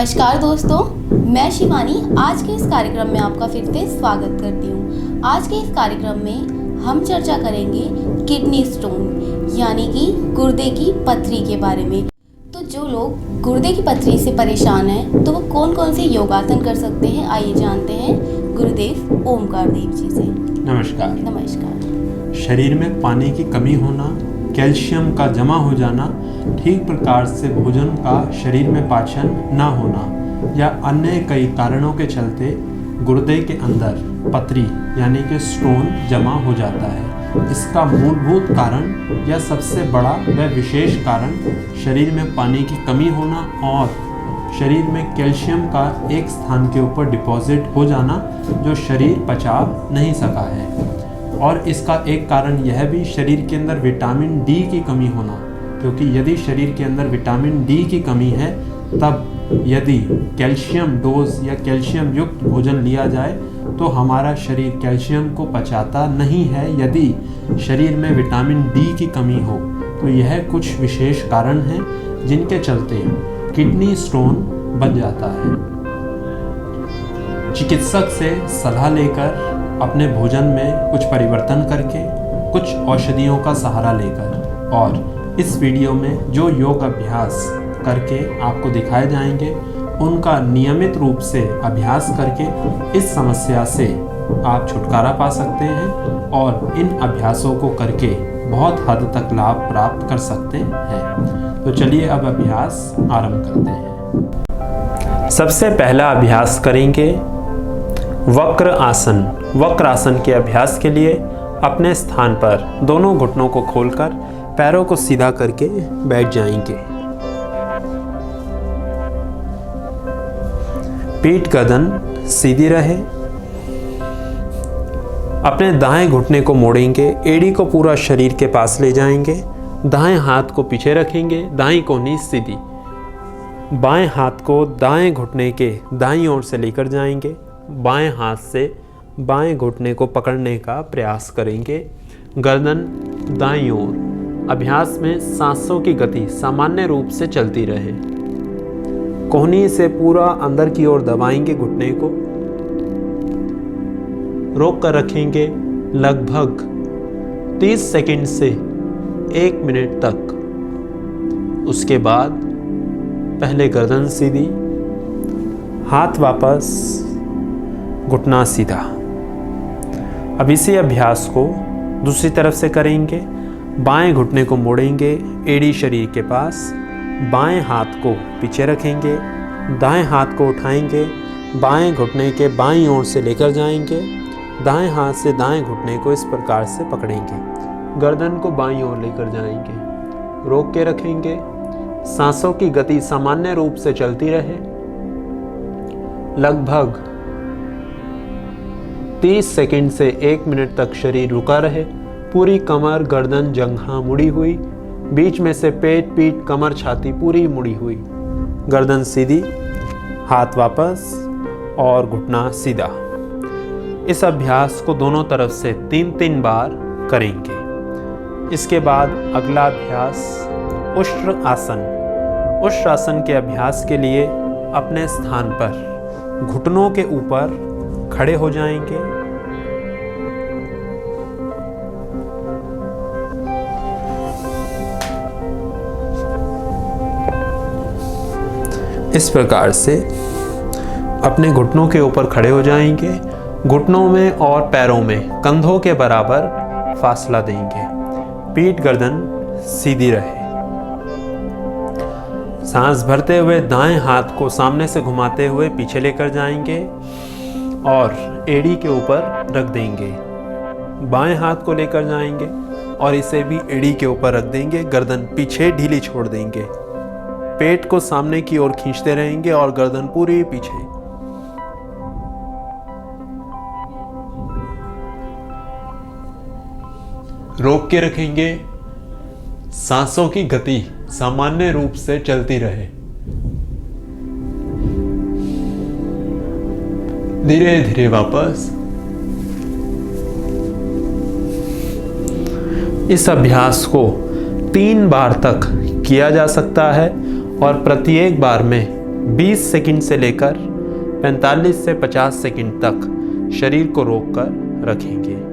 नमस्कार दोस्तों, मैं शिवानी आज के इस कार्यक्रम में आपका फिर से स्वागत करती हूँ। आज के इस कार्यक्रम में हम चर्चा करेंगे किडनी स्टोन यानी कि गुर्दे की पथरी के बारे में। तो जो लोग गुर्दे की पथरी से परेशान हैं तो वो कौन कौन से योगासन कर सकते हैं, आइए जानते हैं गुरुदेव ओमकार देव जी से। नमस्कार। नमस्कार। शरीर में पानी की कमी होना, कैल्शियम का जमा हो जाना, ठीक प्रकार से भोजन का शरीर में पाचन ना होना या अन्य कई कारणों के चलते गुर्दे के अंदर पथरी यानी कि स्टोन जमा हो जाता है। इसका मूलभूत कारण या सबसे बड़ा व विशेष कारण शरीर में पानी की कमी होना और शरीर में कैल्शियम का एक स्थान के ऊपर डिपॉजिट हो जाना जो शरीर पचा नहीं सका है। और इसका एक कारण यह भी शरीर के अंदर विटामिन डी की कमी होना, क्योंकि यदि शरीर के अंदर विटामिन डी की कमी है तब यदि कैल्शियम डोज या कैल्शियम युक्त भोजन लिया जाए तो हमारा शरीर कैल्शियम को पचाता नहीं है। यदि शरीर में विटामिन डी की कमी हो तो यह कुछ विशेष कारण हैं जिनके चलते किडनी स्टोन बन जाता है। चिकित्सक से सलाह लेकर अपने भोजन में कुछ परिवर्तन करके, कुछ औषधियों का सहारा लेकर और इस वीडियो में जो योग अभ्यास करके आपको दिखाए जाएंगे उनका नियमित रूप से अभ्यास करके इस समस्या से आप छुटकारा पा सकते हैं और इन अभ्यासों को करके बहुत हद तक लाभ प्राप्त कर सकते हैं। तो चलिए अब अभ्यास आरंभ करते हैं। सबसे पहला अभ्यास करेंगे वक्र आसन। वक्र आसन के अभ्यास के लिए अपने स्थान पर दोनों घुटनों को खोलकर पैरों को सीधा करके बैठ जाएंगे। पीठ गर्दन सीधी रहे। अपने दाएं घुटने को मोड़ेंगे, एड़ी को पूरा शरीर के पास ले जाएंगे, दाएं हाथ को पीछे रखेंगे, दाईं कोहनी सीधी। बाएं हाथ को दाएं घुटने के दाईं ओर से लेकर जाएंगे, बाएं हाथ से बाएं घुटने को पकड़ने का प्रयास करेंगे। गर्दन दाईं ओर। अभ्यास में सांसों की गति सामान्य रूप से चलती रहे। कोहनी से पूरा अंदर की ओर दबाएंगे घुटने को, रोक कर रखेंगे लगभग 30 सेकंड से 1 मिनट तक। उसके बाद पहले गर्दन सीधी, हाथ वापस, घुटना सीधा। अब इसी अभ्यास को दूसरी तरफ से करेंगे। बाएं घुटने को मोड़ेंगे, एड़ी शरीर के पास, बाएं हाथ को पीछे रखेंगे, दाएं हाथ को उठाएंगे, बाएं घुटने के बाईं ओर से लेकर जाएंगे, दाएं हाथ से दाएं घुटने को इस प्रकार से पकड़ेंगे, गर्दन को बाईं ओर लेकर जाएंगे, रोक के रखेंगे। सांसों की गति सामान्य रूप से चलती रहे। लगभग 30 सेकंड से 1 मिनट तक शरीर रुका रहे। पूरी कमर, गर्दन, जंघा मुड़ी हुई, बीच में से पेट, पीठ, कमर, छाती पूरी मुड़ी हुई। गर्दन सीधी, हाथ वापस और घुटना सीधा। इस अभ्यास को दोनों तरफ से 3-3 बार करेंगे। इसके बाद अगला अभ्यास उष्ट्र आसन। उष्ट्र आसन के अभ्यास के लिए अपने स्थान पर घुटनों के ऊपर खड़े हो जाएंगे। इस प्रकार से अपने घुटनों के ऊपर खड़े हो जाएंगे। घुटनों में और पैरों में कंधों के बराबर फासला देंगे। पीठ गर्दन सीधी रहे। सांस भरते हुए दाएं हाथ को सामने से घुमाते हुए पीछे लेकर जाएंगे और एड़ी के ऊपर रख देंगे। बाएं हाथ को लेकर जाएंगे और इसे भी एड़ी के ऊपर रख देंगे। गर्दन पीछे ढीली छोड़ देंगे। पेट को सामने की ओर खींचते रहेंगे और गर्दन पूरी पीछे। रोक के रखेंगे। सांसों की गति सामान्य रूप से चलती रहे। धीरे धीरे वापस। इस अभ्यास को 3 बार तक किया जा सकता है और प्रत्येक बार में 20 सेकंड से लेकर 45 से 50 सेकंड तक शरीर को रोककर रखेंगे।